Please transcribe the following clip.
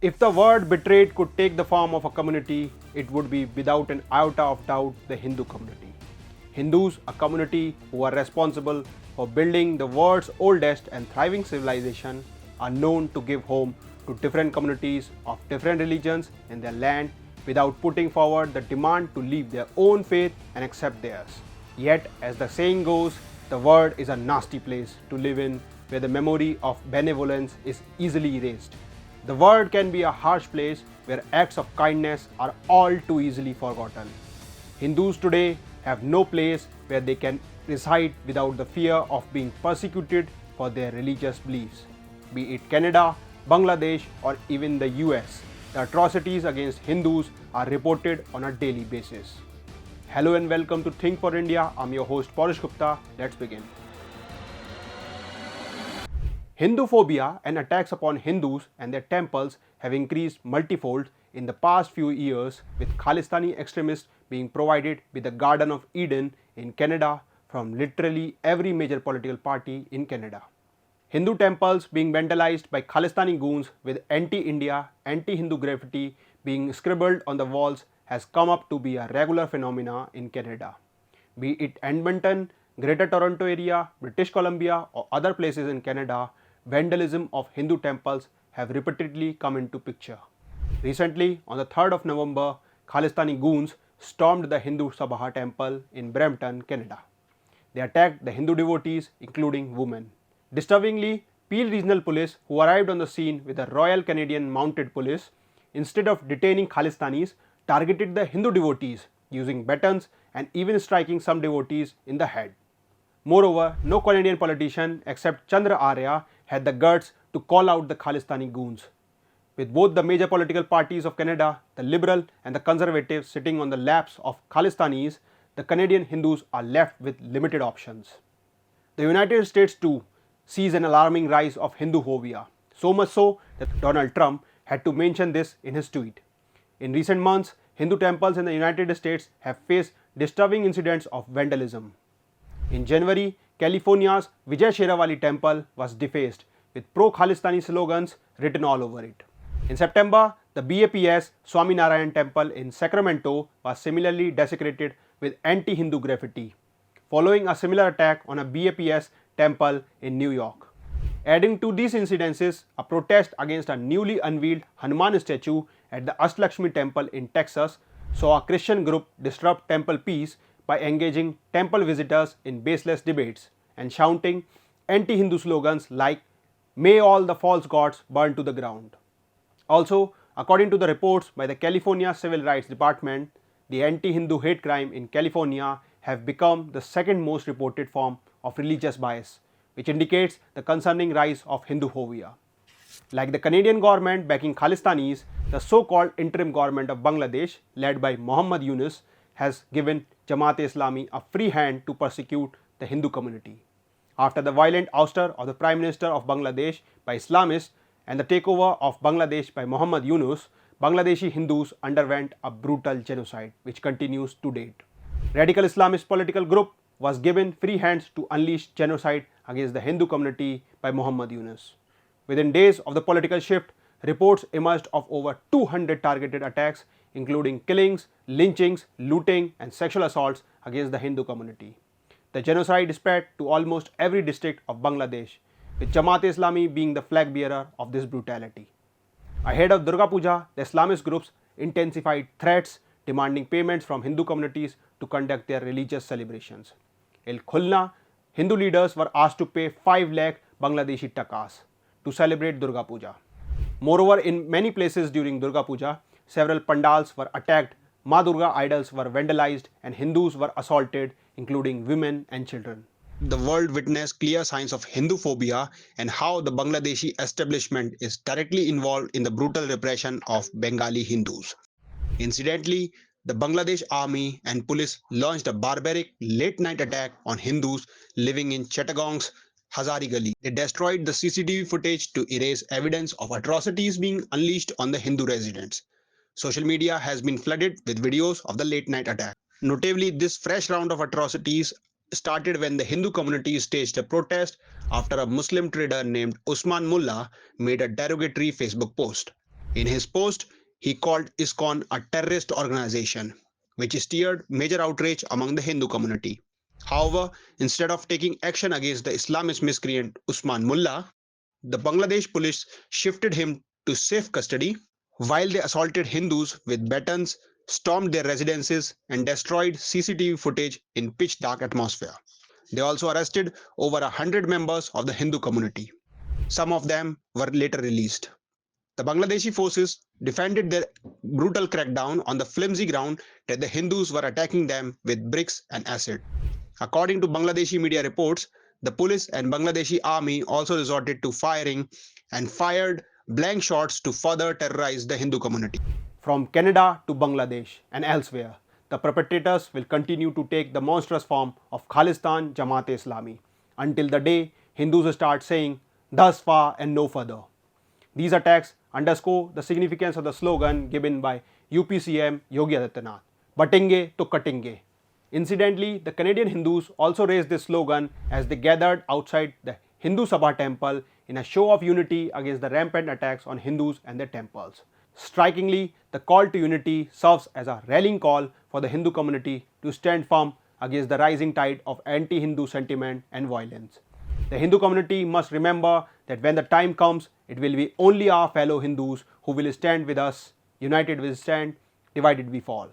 If the word betrayed could take the form of a community, it would be without an iota of doubt the Hindu community. Hindus, a community who are responsible for building the world's oldest and thriving civilization, are known to give home to different communities of different religions in their land without putting forward the demand to leave their own faith and accept theirs. Yet, as the saying goes, the world is a nasty place to live in where the memory of benevolence is easily erased. The world can be a harsh place where acts of kindness are all too easily forgotten. Hindus today have no place where they can reside without the fear of being persecuted for their religious beliefs. Be it Canada, Bangladesh, or even the US, the atrocities against Hindus are reported on a daily basis. Hello and welcome to Think for India. I'm your host Parish Gupta. Let's begin. Hinduphobia and attacks upon Hindus and their temples have increased multifold in the past few years, with Khalistani extremists being provided with the Garden of Eden in Canada from literally every major political party in Canada. Hindu temples being vandalized by Khalistani goons with anti-India, anti-Hindu graffiti being scribbled on the walls has come up to be a regular phenomena in Canada. Be it Edmonton, Greater Toronto Area, British Columbia, or other places in Canada, vandalism of Hindu temples have repeatedly come into picture. Recently, on the 3rd of November, Khalistani goons stormed the Hindu Sabha temple in Brampton, Canada. They attacked the Hindu devotees, including women. Disturbingly, Peel Regional Police, who arrived on the scene with the Royal Canadian Mounted Police, instead of detaining Khalistanis, targeted the Hindu devotees using batons and even striking some devotees in the head. Moreover, no Canadian politician except Chandra Arya had the guts to call out the Khalistani goons. With both the major political parties of Canada, the Liberal and the Conservative, sitting on the laps of Khalistanis, the Canadian Hindus are left with limited options. The United States too sees an alarming rise of Hinduphobia, so much so that Donald Trump had to mention this in his tweet. In recent months, Hindu temples in the United States have faced disturbing incidents of vandalism. In January, California's Vijay Sheravali temple was defaced with pro-Khalistani slogans written all over it. In September, the BAPS Swaminarayan temple in Sacramento was similarly desecrated with anti-Hindu graffiti, following a similar attack on a BAPS temple in New York. Adding to these incidences, a protest against a newly unveiled Hanuman statue at the Astlakshmi temple in Texas saw a Christian group disrupt temple peace by engaging temple visitors in baseless debates and shouting anti-Hindu slogans like "May all the false gods burn to the ground." Also, according to the reports by the California Civil Rights Department, the anti-Hindu hate crime in California have become the second most reported form of religious bias, which indicates the concerning rise of Hinduphobia. Like the Canadian government backing Khalistanis, the so-called interim government of Bangladesh, led by Muhammad Yunus, has given Jamaat-e-Islami a free hand to persecute the Hindu community. After the violent ouster of the Prime Minister of Bangladesh by Islamists and the takeover of Bangladesh by Muhammad Yunus, Bangladeshi Hindus underwent a brutal genocide which continues to date. Radical Islamist political group was given free hands to unleash genocide against the Hindu community by Muhammad Yunus. Within days of the political shift, reports emerged of over 200 targeted attacks, including killings, lynchings, looting, and sexual assaults against the Hindu community. The genocide spread to almost every district of Bangladesh, with Jamaat-e-Islami being the flag bearer of this brutality. Ahead of Durga Puja, the Islamist groups intensified threats demanding payments from Hindu communities to conduct their religious celebrations. In Khulna, Hindu leaders were asked to pay 5 lakh Bangladeshi takas to celebrate Durga Puja. Moreover, in many places during Durga Puja, several pandals were attacked, Ma Durga idols were vandalized, and Hindus were assaulted, including women and children. The world witnessed clear signs of Hinduphobia and how the Bangladeshi establishment is directly involved in the brutal repression of Bengali Hindus. Incidentally, the Bangladesh army and police launched a barbaric late-night attack on Hindus living in Chittagong's Hazari Gali. They destroyed the CCTV footage to erase evidence of atrocities being unleashed on the Hindu residents. Social media has been flooded with videos of the late-night attack. Notably, this fresh round of atrocities started when the Hindu community staged a protest after a Muslim trader named Usman Mullah made a derogatory Facebook post. In his post, he called ISKCON a terrorist organization, which stirred major outrage among the Hindu community. However, instead of taking action against the Islamist miscreant Usman Mullah, the Bangladesh police shifted him to safe custody while they assaulted Hindus with batons, stormed their residences, and destroyed CCTV footage in pitch dark atmosphere. They also arrested over 100 members of the Hindu community. Some of them were later released. The Bangladeshi forces defended their brutal crackdown on the flimsy ground that the Hindus were attacking them with bricks and acid. According to Bangladeshi media reports, the police and Bangladeshi army also resorted to firing and fired blank shots to further terrorize the Hindu community. From Canada to Bangladesh and elsewhere, the perpetrators will continue to take the monstrous form of Khalistan Jamaat-e-Islami until the day Hindus start saying, "Thus far and no further." These attacks underscore the significance of the slogan given by UPCM Yogi Adityanath, "Batenge to Katenge." Incidentally, the Canadian Hindus also raised this slogan as they gathered outside the Hindu Sabha temple in a show of unity against the rampant attacks on Hindus and their temples. Strikingly, the call to unity serves as a rallying call for the Hindu community to stand firm against the rising tide of anti-Hindu sentiment and violence. The Hindu community must remember that when the time comes, it will be only our fellow Hindus who will stand with us. United we stand, divided we fall.